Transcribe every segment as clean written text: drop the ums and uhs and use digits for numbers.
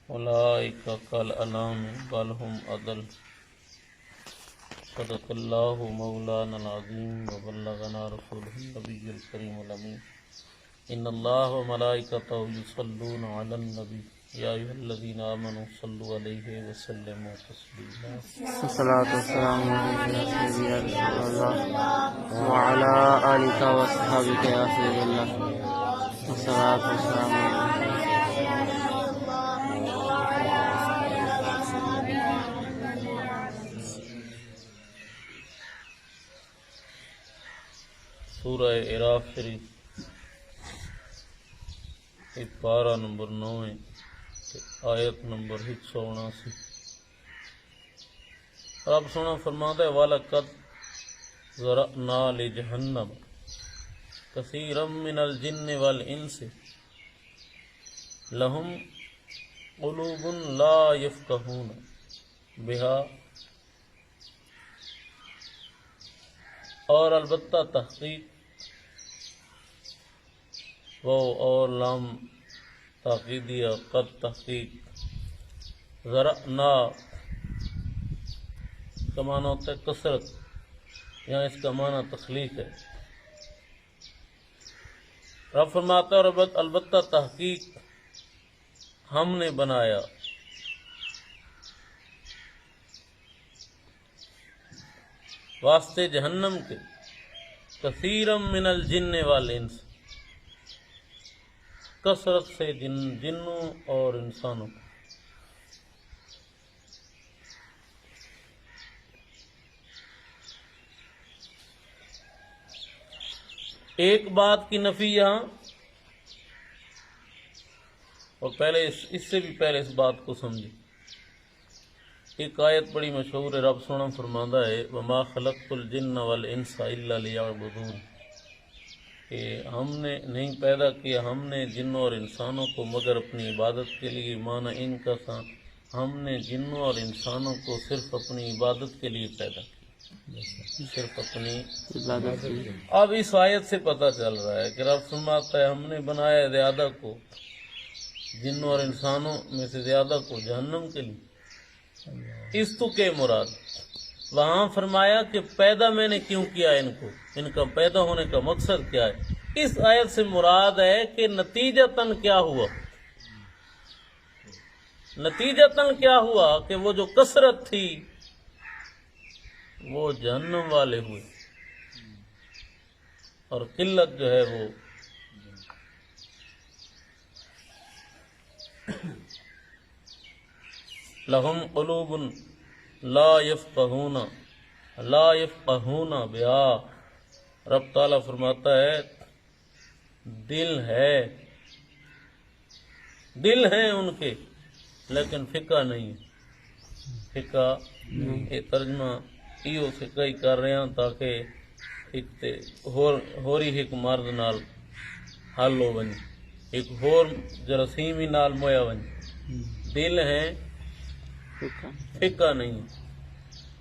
اولئک کالانعام بل هم اضل صدق اللہ مولانا العظیم وبلغنا رسوله النبی الکریم الامین ان اللہ وملائکتہ یصلون علی النبی یا ایھا الذین آمنوا صلوا علیہ وسلموا تسلیما الصلاۃ والسلام علیک یا سیدی یا رسول اللہ وعلی آلک واصحابک یا سید اللہ الصلاۃ والسلام علیک سورہ اعراف شریف پارہ نمبر 9 ہے آیت نمبر 179۔ رب سونا فرماتا ہے وَلَقَدْ ذَرَأْنَا لِجَهَنَّمَ كَثِيرًا مِنَ الْجِنِّ وَالْإِنسِ لَهُمْ قُلُوبٌ لَا يَفْقَهُونَ بِهَا، اور البتہ تحقیق وہ اور لام تاکیدیہ قد تحقیق ذرأنا کا معنی ہوتا ہے کثرت، یہاں اس کا معنی تخلیق ہے۔ رب فرماتا ہے اور البتہ تحقیق ہم نے بنایا واسطے جہنم کے کثیرم من الجن والانس، کثرت سے جنوں اور انسانوں کو۔ ایک بات کی نفی یہاں، اور پہلے اس سے بھی پہلے اس بات کو سمجھے۔ ایک آیت بڑی مشہور ہے، رب سونا فرماندہ ہے وَمَا خَلَقْتُ الْجِنَّ وَالْإِنسَ إِلَّا لِيَعْبُدُونِ، کہ ہم نے نہیں پیدا کیا ہم نے جنوں اور انسانوں کو مگر اپنی عبادت کے لیے۔ معنی ان کا تھا ہم نے جنوں اور انسانوں کو صرف اپنی عبادت کے لیے پیدا کیا، صرف اپنی عبادت کی۔ اب اس آیت سے پتہ چل رہا ہے کہ رب فرماتا ہے ہم نے بنایا زیادہ کو، جنوں اور انسانوں میں سے زیادہ کو جہنم کے لیے۔ اس تو کے مراد وہاں فرمایا کہ پیدا میں نے کیوں کیا ان کو، ان کا پیدا ہونے کا مقصد کیا ہے۔ اس آیت سے مراد ہے کہ نتیجتاً کیا ہوا، نتیجتاً کیا ہوا کہ وہ جو کثرت تھی وہ جہنم والے ہوئے، اور قلت جو ہے وہ لہم قلوب لا یفقہون بہا، رب تعالیٰ فرماتا ہے دل ہیں ان کے لیکن فقہ نہیں ہے۔ فقہ یہ ترجمہ ایو سے کئی کر رہے ہیں تاکہ ایک تے ہوری ایک مرد نال حل ہو ونی، ایک ہور جراثیم ہی نال مویا ونی۔ دل ہیں فقہ نہیں،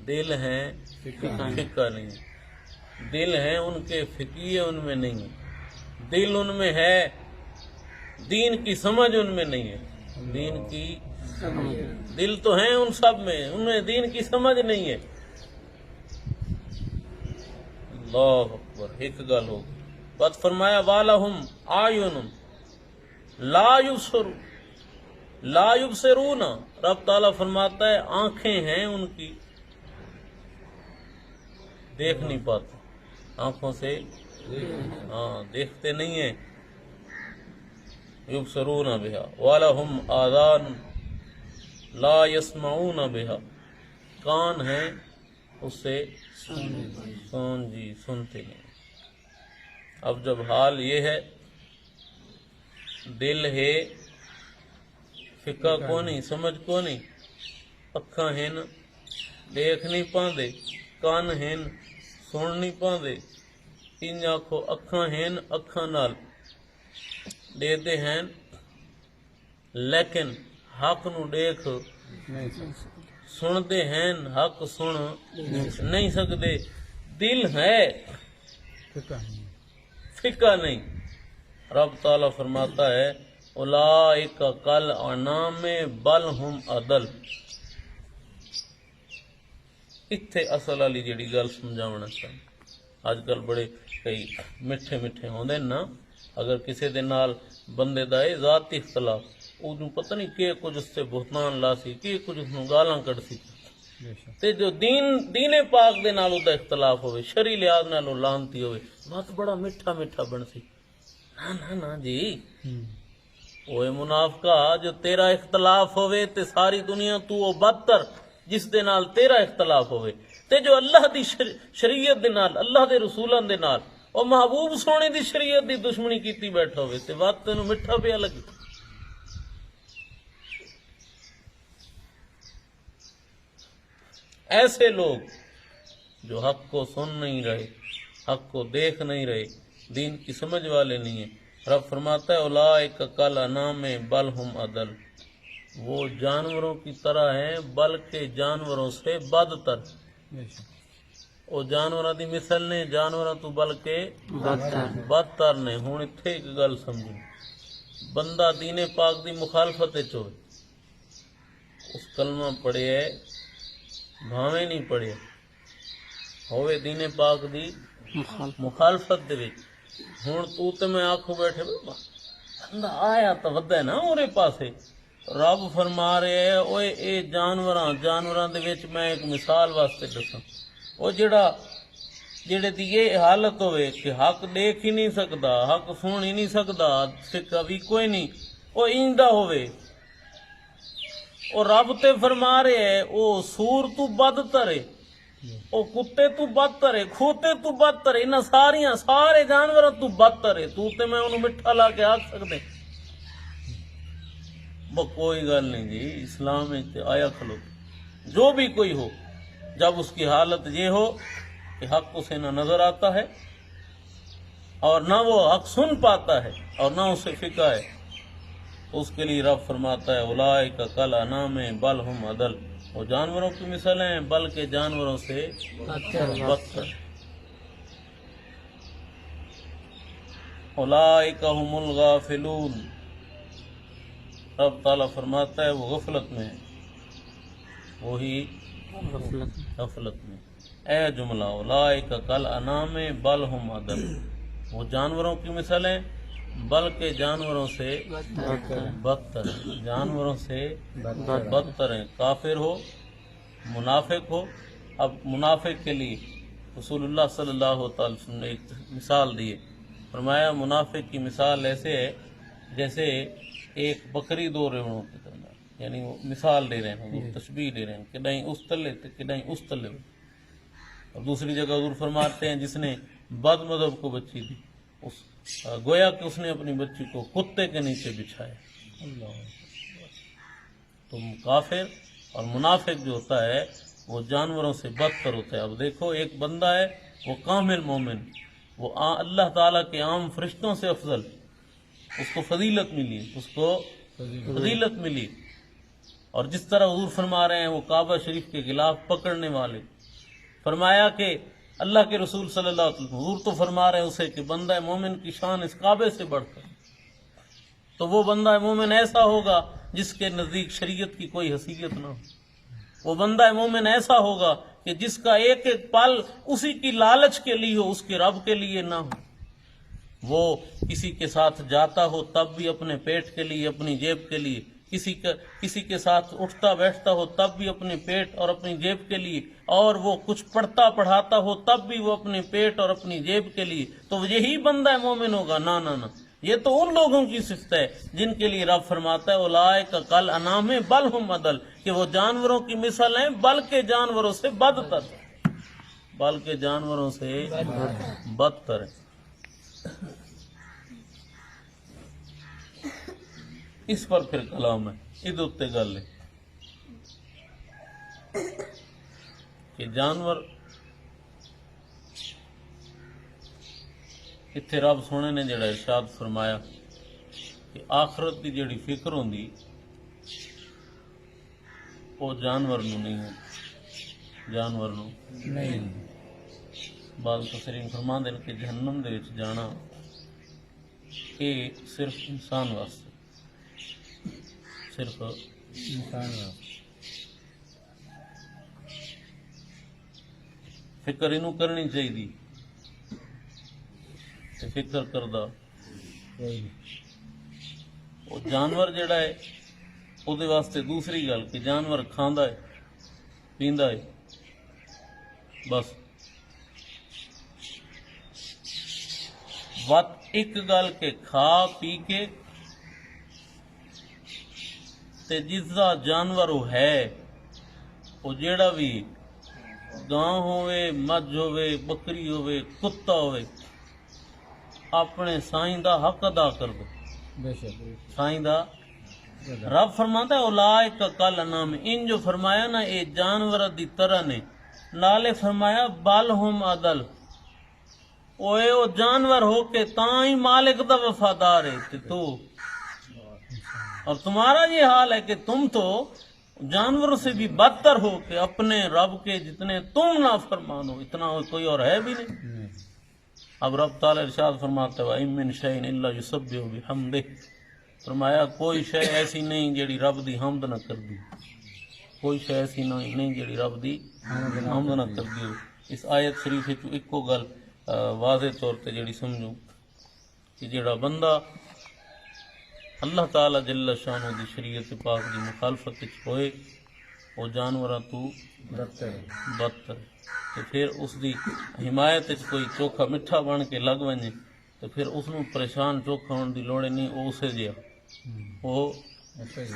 دل ہیں فقہ نہیں، دل ہیں ان کے فقیہ ان میں نہیں ہے، دل ان میں ہے دین کی سمجھ ان میں نہیں ہے، دین کی دل تو ہیں ان سب میں، ان میں دین کی سمجھ نہیں ہے۔ اللہ اکبر، ایک گل ہو بات فرمایا وَلَهُمْ أَعْيُنٌ لَا يُبْصِرُونَ، رب تعالیٰ فرماتا ہے آنکھیں ہیں ان کی دیکھ نہیں پاتے، آنکھوں سے دیکھتے نہیں ہیں۔ یبصرون بہا وَلَهُمْ آذان لا يسمعون بہا، کان ہیں اس سے سنتے ہیں۔ اب جب حال یہ ہے دل ہے فقہ کو نہیں، سمجھ کو نہیں، اکھاں ہیں دیکھ نہیں پاندے، کان ہیں سن نہیں پاندے، ان آکھو اکھاں ہیں اکھاں نال دیکھتے ہیں لیکن حق نو دیکھ سنتے ہیں، حق سن نہیں سکتے۔ دل ہے فقہ نہیں۔ رب تعالیٰ فرماتا ہے اولئک کالانعام بل ہم اضل. اتھے اصل والی جڑی گل سمجھاونا چاہوں. اج کل بڑے کئی میٹھے میٹھے ہوندے نا، اگر کسی دے نال بندے دا اے ذاتی اختلاف، اودوں پتہ نہیں کہ کچھ اس سے بہتان لا سی، کہ کچھ اس نوں گالاں کڈ سی، تے جو دین پاک دے نال دا اختلاف ہوئے، شرعی لحاظ نال او لعنتی ہوئے، بات بڑا میٹھا میٹھا بن سی. نا جی، اوے منافقہ، جو تیرا اختلاف ہوئے تے ساری دنیا تو او بدتر جس دے نال تیرا اختلاف ہوئے، تے جو اللہ دی شریعت دے نال، اللہ دے رسولاں دے نال او محبوب سونے دی شریعت دی دشمنی کیتی بیٹھا ہوئے، تے بات تینوں میٹھا پیا لگی. ایسے لوگ جو حق کو سن نہیں رہے، حق کو دیکھ نہیں رہے، دین کی سمجھ والے نہیں ہیں، رب فرماتا ہے اولئک کالانعام بل ہم اضل. وہ جانوروں کی طرح ہیں بلکہ جانوروں سے بدتر. وہ جانوراں دی مثل نے، جانوراں تو بلکہ بدتر نے. ہن اتھے ایک گل سمجھو، بندہ دین پاک دی مخالفت وچ ہوئے، اس کلمہ پڑھے ہے بھاویں نہیں پڑھے ہوئے دین پاک دی مخالفت دے وچ، ہن تو تے میں آکھو بیٹھے بندہ آیا تو ودا ہے نا اورے پاسے. رب فرما رہے ہے اوے اے جانوراں دے وچ میں ایک مثال واسطے دساں. او جڑے دی یہ حالت ہوئے کہ حق دیکھ ہی نہیں سکدا، حق سن ہی نہیں سکدا، سکھا بھی کوئی نہیں، او ایندا ہوئے، او رب تے فرما رہے ہے او سور تو بدتر ہے، او کتے تو بدتر ہے، کھوتے تو بدتر ہے، انہاں سارے جانوراں تو بدتر ہے. تو تے میں انہوں مٹھا لا کے آکھ سکدے؟ کوئی گل نہیں جی، اسلام میں آیا کھلو جو بھی کوئی ہو، جب اس کی حالت یہ ہو کہ حق اسے نہ نظر آتا ہے اور نہ وہ حق سن پاتا ہے اور نہ اسے فقہ ہے، اس کے لیے رب فرماتا ہے اولئک کالانعام بل ہم اضل. وہ جانوروں کی مثل ہیں بلکہ جانوروں سے بدتر. اولئک هم الغافلون. رب تعالیٰ فرماتا ہے وہ غفلت میں ہے، وہی غفلت میں. اے جملہ اولئک کالانعام بل ہم اضل، وہ جانوروں کی مثل ہیں بلکہ جانوروں سے بدتر، جانوروں سے بدتر ہیں. کافر ہو، منافق ہو. اب منافق کے لیے رسول اللہ صلی اللہ تعالی وسلم نے ایک مثال دی ہے. فرمایا منافق کی مثال ایسے ہے جیسے ایک بکری دو ریوڑوں کے درمیان، یعنی وہ مثال دے رہے ہیں، وہ تشبیہ دے رہے ہیں کہ نہیں اس تلے تھے کہ نہیں اس تلے. اور دوسری جگہ حضور فرماتے ہیں جس نے بد مذہب کو بچی دی، گویا کہ اس نے اپنی بچی کو کتے کے نیچے بچھایا. تو کافر اور منافق جو ہوتا ہے وہ جانوروں سے بدتر ہوتا ہے. اب دیکھو ایک بندہ ہے وہ کامل مومن، وہ اللہ تعالیٰ کے عام فرشتوں سے افضل، اس کو فضیلت ملی، اس کو فضیلت ملی. اور جس طرح حضور فرما رہے ہیں وہ کعبہ شریف کے غلاف پکڑنے والے، فرمایا کہ اللہ کے رسول صلی اللہ علیہ وسلم حضور تو فرما رہے ہیں اسے کہ بندہ مومن کی شان اس کعبے سے بڑھ کر، تو وہ بندہ مومن ایسا ہوگا جس کے نزدیک شریعت کی کوئی حیثیت نہ ہو. وہ بندہ مومن ایسا ہوگا کہ جس کا ایک ایک پل اسی کی لالچ کے لیے ہو، اس کے رب کے لیے نہ ہو. وہ کسی کے ساتھ جاتا ہو تب بھی اپنے پیٹ کے لیے، اپنی جیب کے لیے، کسی کے ساتھ اٹھتا بیٹھتا ہو تب بھی اپنے پیٹ اور اپنی جیب کے لیے، اور وہ کچھ پڑھتا پڑھاتا ہو تب بھی وہ اپنے پیٹ اور اپنی جیب کے لیے. تو یہی بندہ مومن ہوگا؟ نہ، یہ تو ان لوگوں کی صفت ہے جن کے لیے رب فرماتا ہے اولئک کالانعام بل ہم اضل، کہ وہ جانوروں کی مثل ہیں بلکہ جانوروں سے بدتر، بلکہ جانوروں سے بدتر ہے. اس پر پھر کلام ہے، ادھر اتنے گل ہے کہ جانور اتنے رب سونے نے جڑا ارشاد فرمایا کہ آخرت کی جڑی فکر ہوندی وہ جانور نو نہیں ہے، جانور نو نہیں. بعض مفسرین فرماندے ہیں کہ جہنم دے وچ جانا یہ صرف انسان واسطے، صرف فکر انہوں کرنی چاہیے تے فکر کردہ وہ جانور جڑا ہے وہ دے واسطے دوسری گل کہ جانور کھاندا ہے پیندا ہے بس وقت ایک گل کے کھا پی کے تے جس دا جانور وہ ہے وہ جیڑا بھی گاں ہوئے مجھ ہوئے بکری ہوئے کتا ہوئے اپنے سائیں دا حق ادا کر دو سائیں دا رب فرماتا ہے اولائک کل انام ان جو فرمایا نا اے جانور دی طرح نے نالے فرمایا بل ہم عدل اوے او جانور ہو کے تاں ہی مالک دا وفادار ہے تے تو اور تمہارا یہ حال ہے کہ تم تو جانوروں سے بھی بدتر ہو کہ اپنے رب کے جتنے تم نافرمان ہو اتنا کوئی اور ہے بھی نہیں اب رب تعالی ارشاد فرماتا ہے وَإِن مِّن شَيْءٍ إِلَّا يُسَبِّحُ بِحَمْدِهِ فرمایا کوئی شے ایسی نہیں جیڑی رب دی حمد نہ کر دی کوئی شے ایسی نہیں جیڑی رب دی حمد نہ کر دی اس آیت شریف وچ اکو گل واضح طور تے جیڑی سمجھو کہ جیڑا بندہ اللہ تعالی جل شانہ دی شریعت پاک دی مخالفت وچ ہوئے وہ جانوراں تو بدتر تو پھر اس دی حمایت وچ کوئی چوکھا مٹھا بن کے لگ ونجے تو پھر اس نوں پریشان چوکھا ہون دی لوڑ نہیں وہ اسے جیا وہ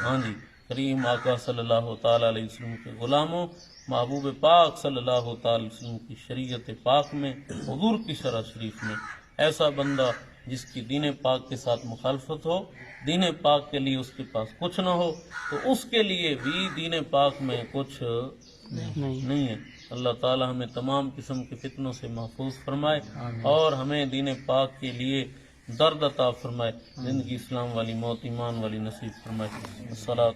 ہاں جی کریم آقا صلی اللہ تعالی علیہ وسلم کے غلاموں محبوب پاک صلی اللہ تعالی وسلم کی شریعت پاک میں حضور کی شرع شریف میں ایسا بندہ جس کی دین پاک کے ساتھ مخالفت ہو دین پاک کے لیے اس کے پاس کچھ نہ ہو تو اس کے لیے بھی دین پاک میں کچھ نہیں ہے اللہ تعالی ہمیں تمام قسم کے فتنوں سے محفوظ فرمائے اور ہمیں دین پاک کے لیے درد عطا فرمائے زندگی اسلام والی موت ایمان والی نصیب فرمائے الصلاۃ